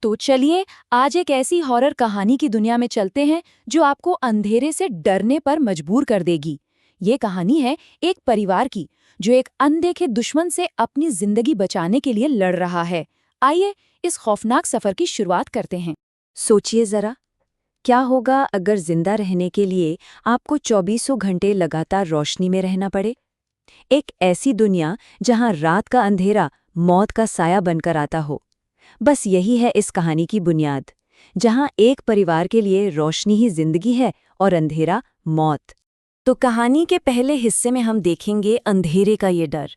तो चलिए आज एक ऐसी हॉरर कहानी की दुनिया में चलते हैं जो आपको अंधेरे से डरने पर मजबूर कर देगी। ये कहानी है एक परिवार की जो एक अनदेखे दुश्मन से अपनी जिंदगी बचाने के लिए लड़ रहा है। आइए इस खौफनाक सफर की शुरुआत करते हैं। सोचिए जरा, क्या होगा अगर जिंदा रहने के लिए आपको 24 घंटे लगातार रोशनी में रहना पड़े। एक ऐसी दुनिया जहां रात का अंधेरा मौत का साया बनकर आता हो। बस यही है इस कहानी की बुनियाद, जहां एक परिवार के लिए रोशनी ही जिंदगी है और अंधेरा मौत। तो कहानी के पहले हिस्से में हम देखेंगे अंधेरे का ये डर।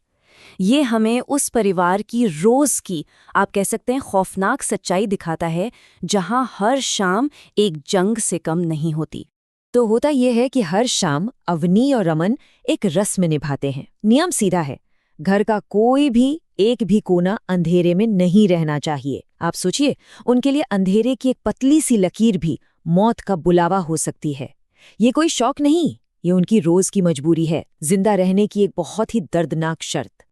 ये हमें उस परिवार की रोज की, आप कह सकते हैं, खौफनाक सच्चाई दिखाता है, जहां हर शाम एक जंग से कम नहीं होती। तो होता यह है कि हर शाम अवनी और रमन एक रस्म निभाते हैं। नियम सीधा है, घर का कोई भी एक भी कोना अंधेरे में नहीं रहना चाहिए। आप सोचिए, उनके लिए अंधेरे की एक पतली सी लकीर भी मौत का बुलावा हो सकती है। ये कोई शौक नहीं, ये उनकी रोज की मजबूरी है, जिंदा रहने की एक बहुत ही दर्दनाक शर्त।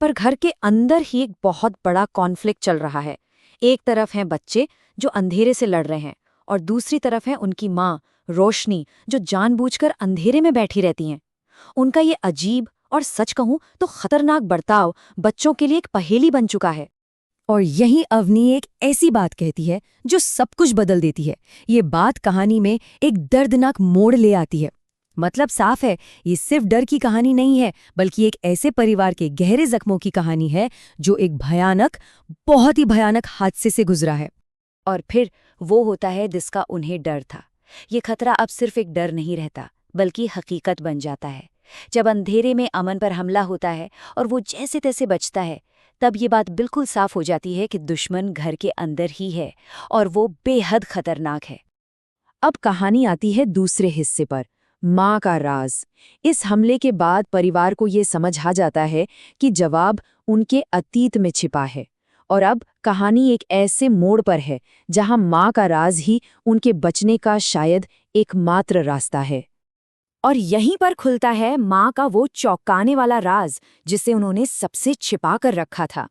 पर घर के अंदर ही एक बहुत बड़ा कॉन्फ्लिक्ट चल रहा है। एक तरफ हैं बच्चे जो अंधेरे से लड़ रहे हैं और दूसरी तरफ है उनकी माँ रोशनी, जो जानबूझकर अंधेरे में बैठी रहती हैं। उनका ये अजीब और सच कहूं तो खतरनाक बर्ताव बच्चों के लिए एक पहेली बन चुका है। और यही अवनी एक ऐसी बात कहती है जो सब कुछ बदल देती है। ये बात कहानी में एक दर्दनाक मोड़ ले आती है। मतलब साफ है, ये सिर्फ डर की कहानी नहीं है, बल्कि एक ऐसे परिवार के गहरे जख्मों की कहानी है जो एक भयानक, बहुत ही भयानक हादसे से गुजरा है। और फिर वो होता है जिसका उन्हें डर था। ये खतरा अब सिर्फ एक डर नहीं रहता, बल्कि हकीकत बन जाता है। जब अंधेरे में अमन पर हमला होता है और वो जैसे तैसे बचता है, तब ये बात बिल्कुल साफ हो जाती है कि दुश्मन घर के अंदर ही है और वो बेहद खतरनाक है। अब कहानी आती है दूसरे हिस्से पर, माँ का राज। इस हमले के बाद परिवार को ये समझ आ जाता है कि जवाब उनके अतीत में छिपा है। और अब कहानी एक ऐसे मोड़ पर है जहां माँ का राज ही उनके बचने का शायद एकमात्र रास्ता है। और यहीं पर खुलता है माँ का वो चौंकाने वाला राज जिसे उन्होंने सबसे छिपा कर रखा था।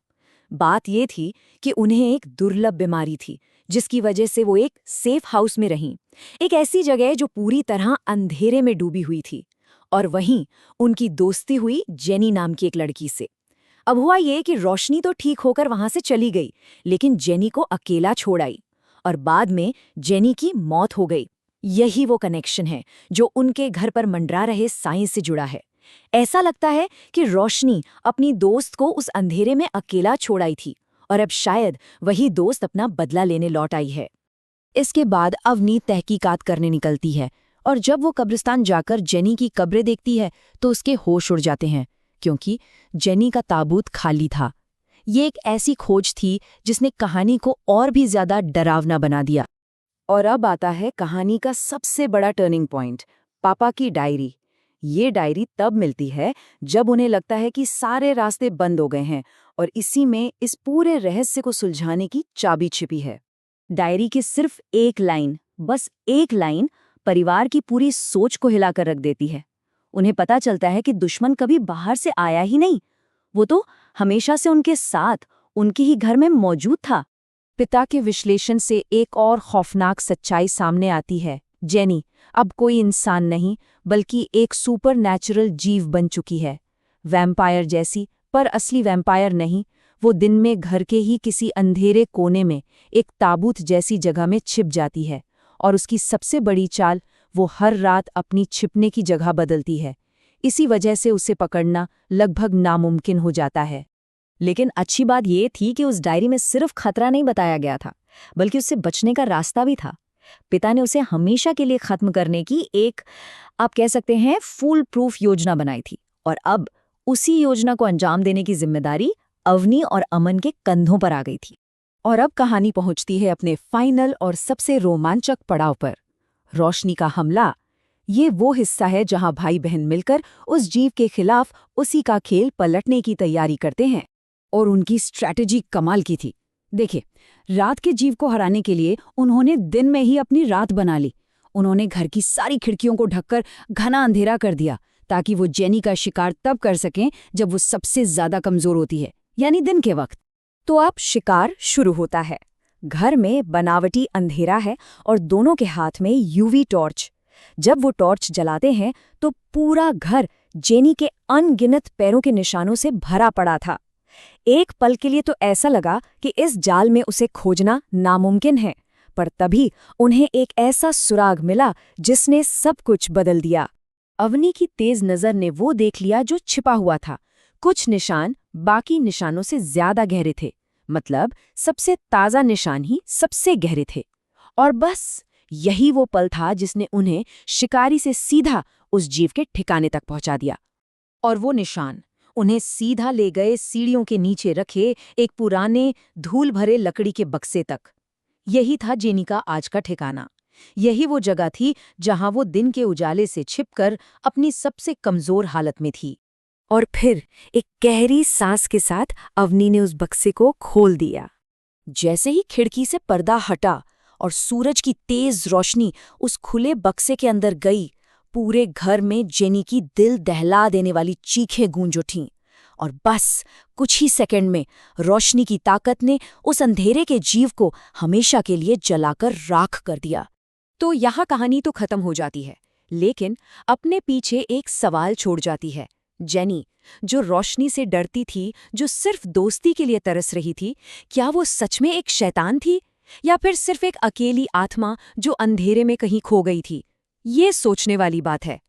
बात ये थी कि उन्हें एक दुर्लभ बीमारी थी, जिसकी वजह से वो एक सेफ हाउस में रहीं, एक ऐसी जगह जो पूरी तरह अंधेरे में डूबी हुई थी। और वहीं उनकी दोस्ती हुई जेनी नाम की एक लड़की से। अब हुआ ये कि रोशनी तो ठीक होकर वहां से चली गई, लेकिन जेनी को अकेला छोड़ आई और बाद में जेनी की मौत हो गई। यही वो कनेक्शन है जो उनके घर पर मंडरा रहे साइंस से जुड़ा है। ऐसा लगता है कि रोशनी अपनी दोस्त को उस अंधेरे में अकेला छोड़ आई थी और अब शायद वही दोस्त अपना बदला लेने लौट आई है। इसके बाद अवनी तहकीकात करने निकलती है और जब वो कब्रिस्तान जाकर जेनी की कब्रें देखती है तो उसके होश उड़ जाते हैं, क्योंकि जेनी का ताबूत खाली था। ये एक ऐसी खोज थी जिसने कहानी को और भी ज्यादा डरावना बना दिया। और अब आता है कहानी का सबसे बड़ा टर्निंग पॉइंट, पापा की डायरी। ये डायरी तब मिलती है जब उन्हें लगता है कि सारे रास्ते बंद हो गए हैं और इसी में इस पूरे रहस्य को सुलझाने की चाबी छिपी है। डायरी की सिर्फ एक लाइन, बस एक लाइन, परिवार की पूरी सोच को हिलाकर रख देती है। उन्हें पता चलता है कि दुश्मन कभी बाहर से आया ही नहीं, वो तो हमेशा से उनके साथ, उनके ही घर में मौजूद था। पिता के विश्लेषण से एक और खौफनाक सच्चाई सामने आती है। जेनी अब कोई इंसान नहीं, बल्कि एक सुपरनैचुरल जीव बन चुकी है। वैम्पायर जैसी, पर असली वैम्पायर नहीं। वो दिन में घर के ही किसी अंधेरे कोने में एक ताबूत जैसी जगह में छिप जाती है, और उसकी सबसे बड़ी चाल, वो हर रात अपनी छिपने की जगह बदलती है। इसी वजह से उसे पकड़ना लगभग नामुमकिन हो जाता है। लेकिन अच्छी बात ये थी कि उस डायरी में सिर्फ खतरा नहीं बताया गया था, बल्कि उससे बचने का रास्ता भी था। पिता ने उसे हमेशा के लिए खत्म करने की एक, आप कह सकते हैं, फूल प्रूफ योजना बनाई थी। और अब उसी योजना को अंजाम देने की जिम्मेदारी अवनी और अमन के कंधों पर आ गई थी। और अब कहानी पहुंचती है अपने फाइनल और सबसे रोमांचक पड़ाव पर, रोशनी का हमला। ये वो हिस्सा है जहां भाई बहन मिलकर उस जीव के खिलाफ उसी का खेल पलटने की तैयारी करते हैं। और उनकी स्ट्रैटेजी कमाल की थी। देखिए, रात के जीव को हराने के लिए उन्होंने दिन में ही अपनी रात बना ली। उन्होंने घर की सारी खिड़कियों को ढककर घना अंधेरा कर दिया, ताकि वो जेनी का शिकार तब कर सकें जब वो सबसे ज्यादा कमजोर होती है, यानी दिन के वक्त। तो अब शिकार शुरू होता है। घर में बनावटी अंधेरा है और दोनों के हाथ में यूवी टॉर्च। जब वो टॉर्च जलाते हैं तो पूरा घर जेनी के अनगिनत पैरों के निशानों से भरा पड़ा था। एक पल के लिए तो ऐसा लगा कि इस जाल में उसे खोजना नामुमकिन है, पर तभी उन्हें एक ऐसा सुराग मिला जिसने सब कुछ बदल दिया। अवनी की तेज नजर ने वो देख लिया जो छिपा हुआ था। कुछ निशान बाकी निशानों से ज्यादा गहरे थे, मतलब सबसे ताजा निशान ही सबसे गहरे थे। और बस यही वो पल था जिसने उन्हें शिकारी से सीधा उस जीव के ठिकाने तक पहुंचा दिया। और वो निशान उन्हें सीधा ले गए सीढ़ियों के नीचे रखे एक पुराने धूल भरे लकड़ी के बक्से तक। यही था जेनी का आज का ठिकाना। यही वो जगह थी जहां वो दिन के उजाले से छिपकर अपनी सबसे कमजोर हालत में थी। और फिर एक गहरी सांस के साथ अवनी ने उस बक्से को खोल दिया। जैसे ही खिड़की से पर्दा हटा और सूरज की तेज रोशनी उस खुले बक्से के अंदर गई, पूरे घर में जेनी की दिल दहला देने वाली चीखें गूंज उठीं। और बस कुछ ही सेकंड में रोशनी की ताकत ने उस अंधेरे के जीव को हमेशा के लिए जलाकर राख कर दिया। तो यहाँ कहानी तो खत्म हो जाती है, लेकिन अपने पीछे एक सवाल छोड़ जाती है। जेनी, जो रोशनी से डरती थी, जो सिर्फ दोस्ती के लिए तरस रही थी, क्या वो सच में एक शैतान थी, या फिर सिर्फ एक अकेली आत्मा जो अंधेरे में कहीं खो गई थी? ये सोचने वाली बात है।